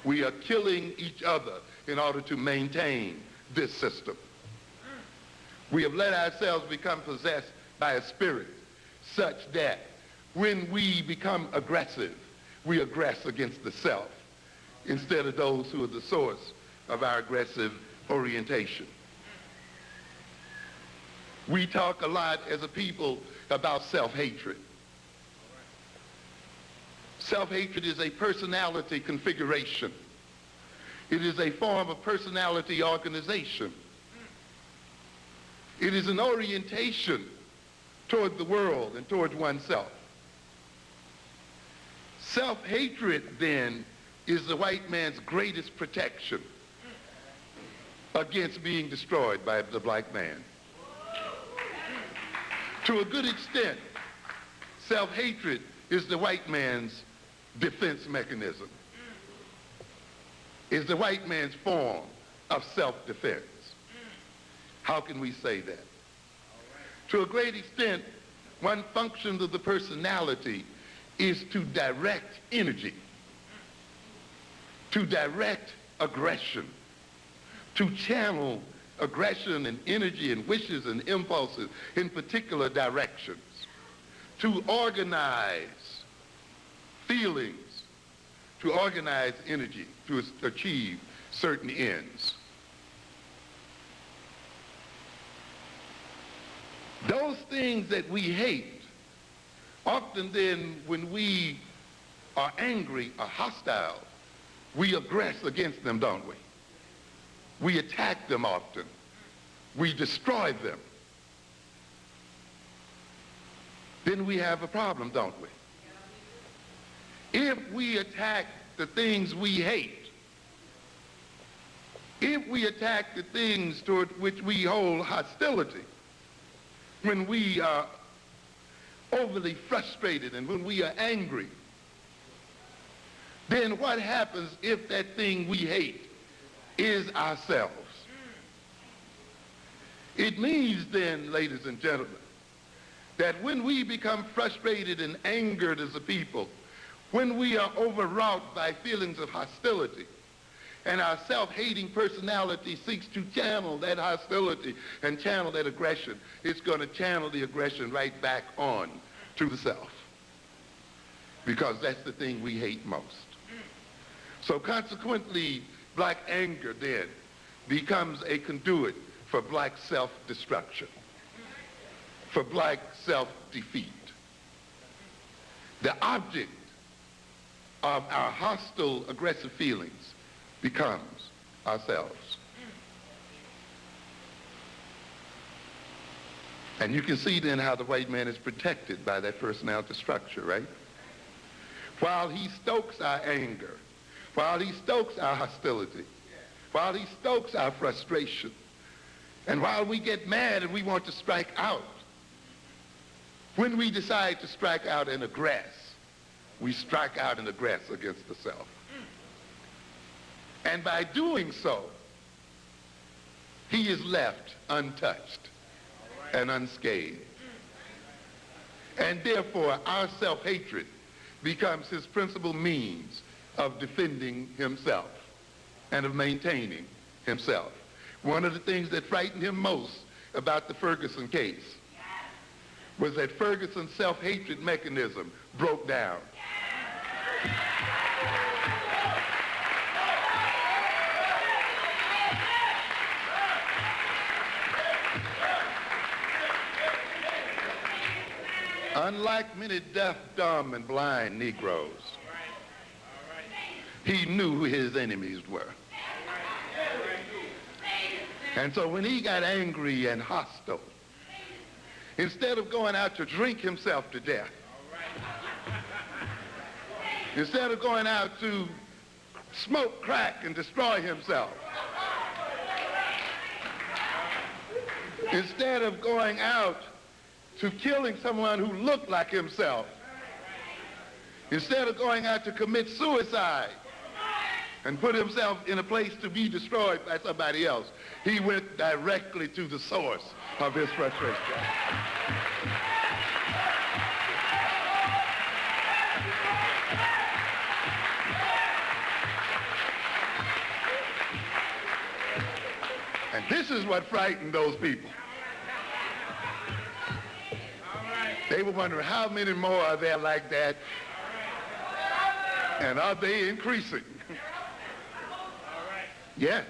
We are killing each other in order to maintain this system. We have let ourselves become possessed by a spirit such that when we become aggressive, we aggress against the self instead of those who are the source of our aggressive orientation. We talk a lot as a people about self-hatred. Self-hatred is a personality configuration. It is a form of personality organization. It is an orientation toward the world and towards oneself. Self-hatred, then, is the white man's greatest protection against being destroyed by the black man. To a good extent, self-hatred is the white man's defense mechanism, is the white man's form of self-defense. How can we say that? To a great extent, one function of the personality is to direct energy, to direct aggression, to channel aggression and energy and wishes and impulses in particular directions, to organize feelings, to organize energy, to achieve certain ends. Those things that we hate, often then when we are angry or hostile, we aggress against them, don't we? We attack them often. We destroy them. Then we have a problem, don't we? If we attack the things we hate, if we attack the things toward which we hold hostility, when we are overly frustrated and when we are angry, then what happens if that thing we hate is ourselves? It means then, ladies and gentlemen, that when we become frustrated and angered as a people, when we are overwrought by feelings of hostility, and our self-hating personality seeks to channel that hostility and channel that aggression, it's going to channel the aggression right back on to the self, because that's the thing we hate most. So consequently, black anger then becomes a conduit for black self-destruction, for black self-defeat. The object of our hostile, aggressive feelings becomes ourselves. And you can see then how the white man is protected by that personality structure, right? While he stokes our anger, while he stokes our hostility, while he stokes our frustration, and while we get mad and we want to strike out, when we decide to strike out and aggress, we strike out and aggress against the self. And by doing so, he is left untouched and unscathed. And therefore, our self-hatred becomes his principal means of defending himself and of maintaining himself. One of the things that frightened him most about the Ferguson case was that Ferguson's self-hatred mechanism broke down. Unlike many deaf, dumb, and blind Negroes, he knew who his enemies were. And so when he got angry and hostile, instead of going out to drink himself to death, instead of going out to smoke crack and destroy himself, instead of going out to killing someone who looked like himself, instead of going out to commit suicide and put himself in a place to be destroyed by somebody else, he went directly to the source of his frustration. And this is what frightened those people. They were wondering how many more are there like that, and are they increasing? Yes.